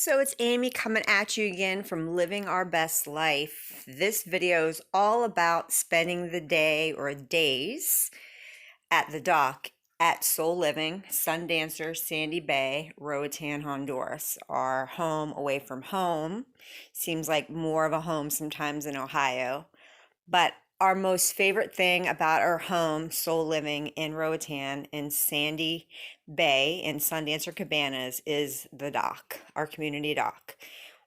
So it's Amy coming at you again from Living Our Best Life. This video is all about spending the day or days at the dock at Soul Living, Sundancer, Sandy Bay, Roatan, Honduras. Our home away from home. Seems like more of a home sometimes in Ohio. But our most favorite thing about our home, Soul Living in Roatan in Sandy Bay in Sundancer Cabanas, is the dock, our community dock.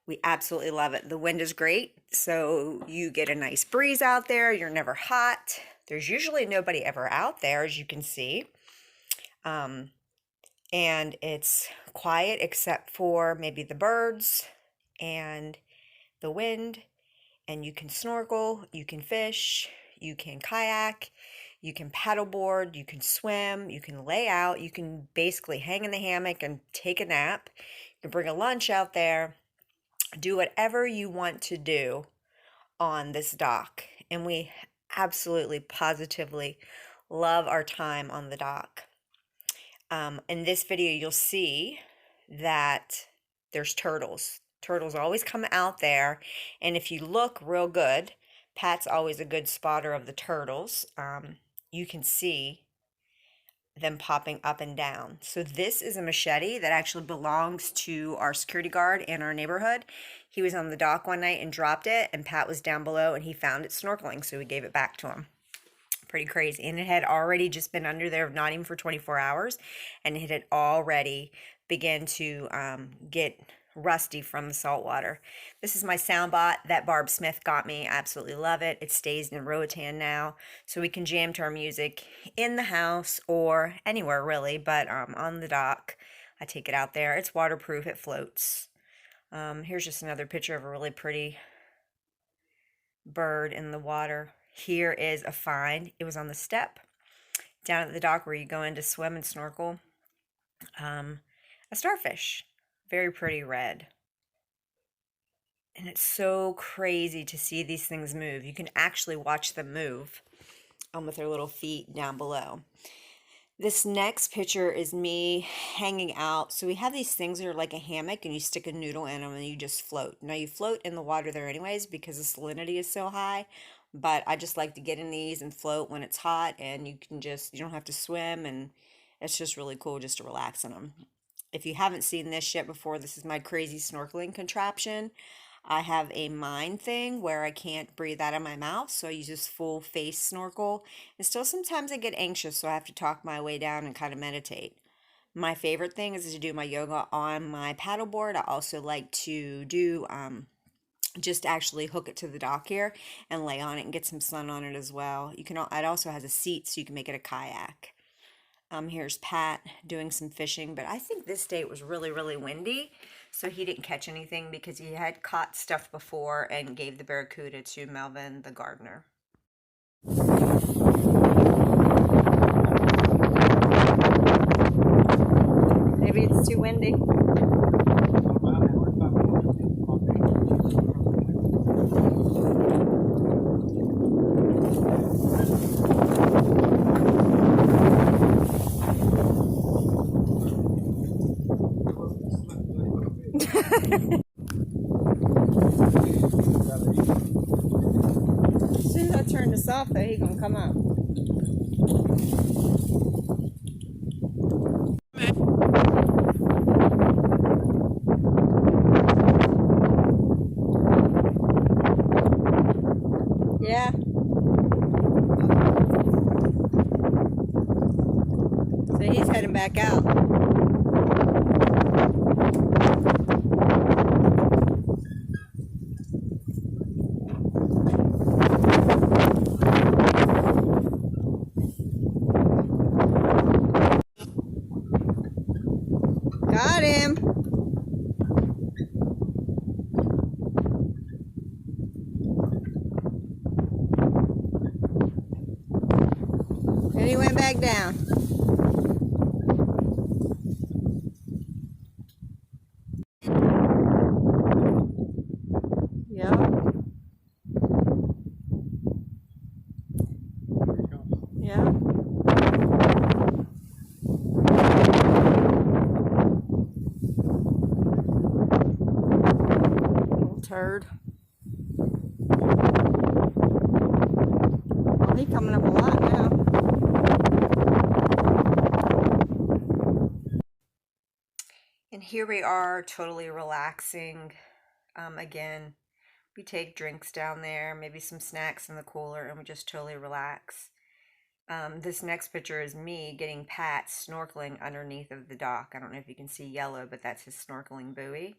We absolutely love it. The wind is great, so you get a nice breeze out there. You're never hot. There's usually nobody ever out there, as you can see. And it's quiet except for maybe the birds and the wind. And you can snorkel, you can fish, you can kayak, you can paddleboard, you can swim, you can lay out, you can basically hang in the hammock and take a nap. You can bring a lunch out there, do whatever you want to do on this dock. And we absolutely, positively love our time on the dock. In this video, you'll see that there's turtles. Turtles always come out there, and if you look real good, Pat's always a good spotter of the turtles. You can see them popping up and down. So this is a machete that actually belongs to our security guard in our neighborhood. He was on the dock one night and dropped it, and Pat was down below and he found it snorkeling, so we gave it back to him. Pretty crazy. And it had already just been under there, not even for 24 hours, and it had already begun to get rusty from the salt water. This is my sound bot that Barb Smith got me. I absolutely love it. It stays in Roatan now, so we can jam to our music in the house or anywhere really, but on the dock. I take it out there. It's waterproof. It floats. Here's just another picture of a really pretty bird in the water. Here is a find. It was on the step down at the dock where you go in to swim and snorkel. A starfish. Very pretty red. And it's so crazy to see these things move. You can actually watch them move with their little feet down below. This next picture is me hanging out. So we have these things that are like a hammock, and you stick a noodle in them and you just float. Now you float in the water there anyways because the salinity is so high, but I just like to get in these and float when it's hot, and you don't have to swim, and it's just really cool just to relax in them. If you haven't seen this yet before, this is my crazy snorkeling contraption. I have a mine thing where I can't breathe out of my mouth, so I use this full face snorkel. And still sometimes I get anxious, so I have to talk my way down and kind of meditate. My favorite thing is to do my yoga on my paddleboard. I also like to do just actually hook it to the dock here and lay on it and get some sun on it as well. It also has a seat, so you can make it a kayak. Here's Pat doing some fishing, but I think this day it was really, really windy, so he didn't catch anything because he had caught stuff before and gave the barracuda to Melvin, the gardener. Maybe it's too windy. As soon as I turn this off, though, he's gonna come up. Yeah. So he's heading back out. Got him. And he went back down. Yeah. Yeah. turd. Well, he's coming up a lot now. And here we are, totally relaxing. Again, we take drinks down there, maybe some snacks in the cooler, and we just totally relax. This next picture is me getting Pat snorkeling underneath of the dock. I don't know if you can see yellow, but that's his snorkeling buoy.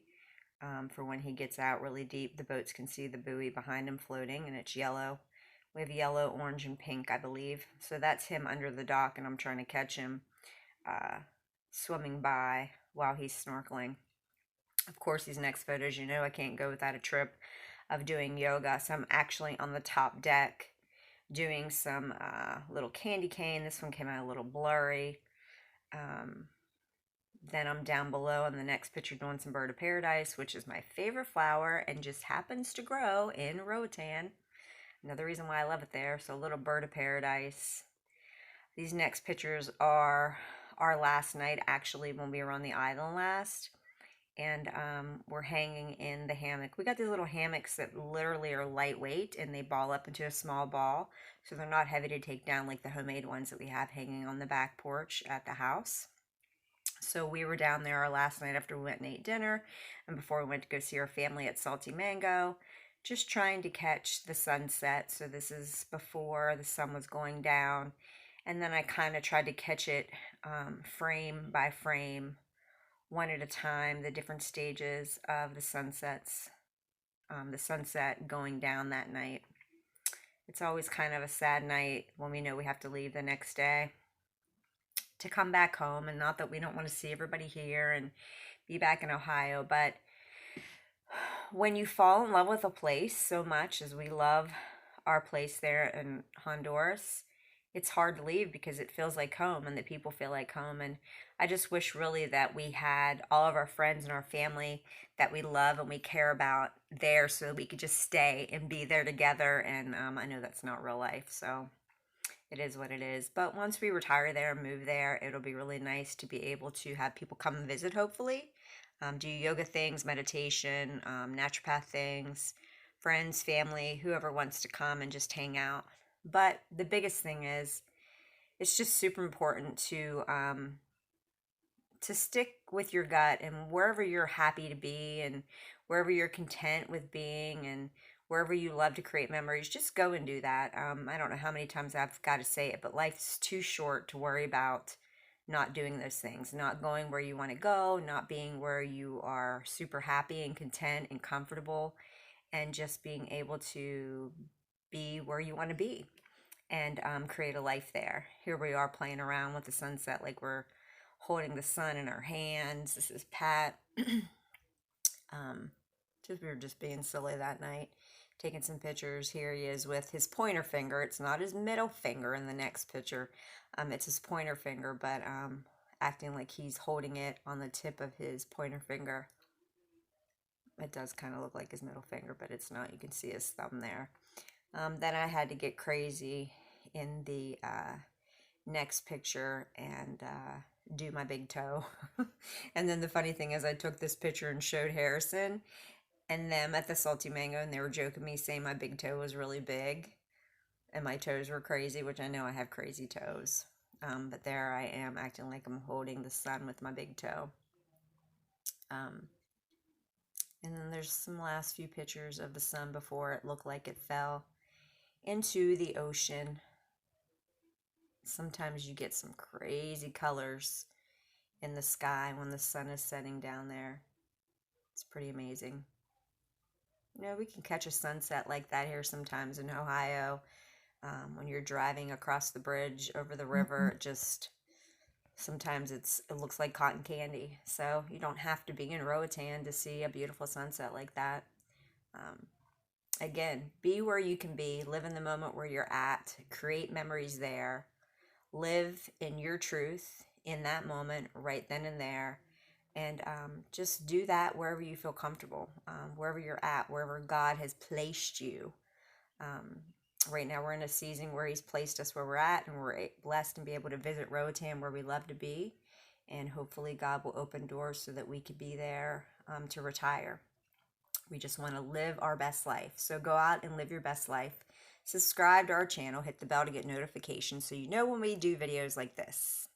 For when he gets out really deep, the boats can see the buoy behind him floating, and it's yellow. We have yellow, orange, and pink, I believe. So that's him under the dock, and I'm trying to catch him swimming by while he's snorkeling. Of course, these next photos, you know I can't go without a trip of doing yoga. So I'm actually on the top deck doing some little candy cane. This one came out a little blurry. Then I'm down below in the next picture doing some bird of paradise, which is my favorite flower and just happens to grow in Roatan. Another reason why I love it there. So a little bird of paradise. These next pictures are our last night, actually, when we were on the island last. And we're hanging in the hammock. We got these little hammocks that literally are lightweight and they ball up into a small ball. So they're not heavy to take down like the homemade ones that we have hanging on the back porch at the house. So we were down there our last night after we went and ate dinner and before we went to go see our family at Salty Mango, just trying to catch the sunset. So this is before the sun was going down. And then I kind of tried to catch it frame by frame, one at a time, the different stages of the sunsets, the sunset going down that night. It's always kind of a sad night when we know we have to leave the next day to come back home, and not that we don't want to see everybody here and be back in Ohio, but when you fall in love with a place so much as we love our place there in Honduras, it's hard to leave because it feels like home and the people feel like home. And I just wish really that we had all of our friends and our family that we love and we care about there so we could just stay and be there together. And I know that's not real life, so it is what it is. But once we retire there and move there, it'll be really nice to be able to have people come and visit, hopefully. Do yoga things, meditation, naturopath things, friends, family, whoever wants to come and just hang out. But the biggest thing is, it's just super important to stick with your gut and wherever you're happy to be and wherever you're content with being and wherever you love to create memories, just go and do that. I don't know how many times I've got to say it, but life's too short to worry about not doing those things, not going where you want to go, not being where you are super happy and content and comfortable, and just being able to be where you want to be and create a life there. Here we are playing around with the sunset like we're holding the sun in our hands. This is Pat. We were just being silly that night, taking some pictures. Here he is with his pointer finger. It's not his middle finger in the next picture. It's his pointer finger, but acting like he's holding it on the tip of his pointer finger. It does kind of look like his middle finger, but it's not. You can see his thumb there. Then I had to get crazy in the next picture and do my big toe. And then the funny thing is I took this picture and showed Harrison and them at the Salty Mango, and they were joking me saying my big toe was really big and my toes were crazy, which I know I have crazy toes. But there I am acting like I'm holding the sun with my big toe. And then there's some last few pictures of the sun before it looked like it fell into the ocean. Sometimes you get some crazy colors in the sky when the sun is setting down there. It's pretty amazing. You know, we can catch a sunset like that here sometimes in Ohio. When you're driving across the bridge over the river, just sometimes it looks like cotton candy. So you don't have to be in Roatan to see a beautiful sunset like that. Again, be where you can be, live in the moment where you're at, create memories there, live in your truth in that moment, right then and there, and just do that wherever you feel comfortable, wherever you're at, wherever God has placed you. Right now we're in a season where he's placed us where we're at, and we're blessed to be able to visit Roatan where we love to be, and hopefully God will open doors so that we could be there to retire. We just want to live our best life. So go out and live your best life. Subscribe to our channel, hit the bell to get notifications so you know when we do videos like this.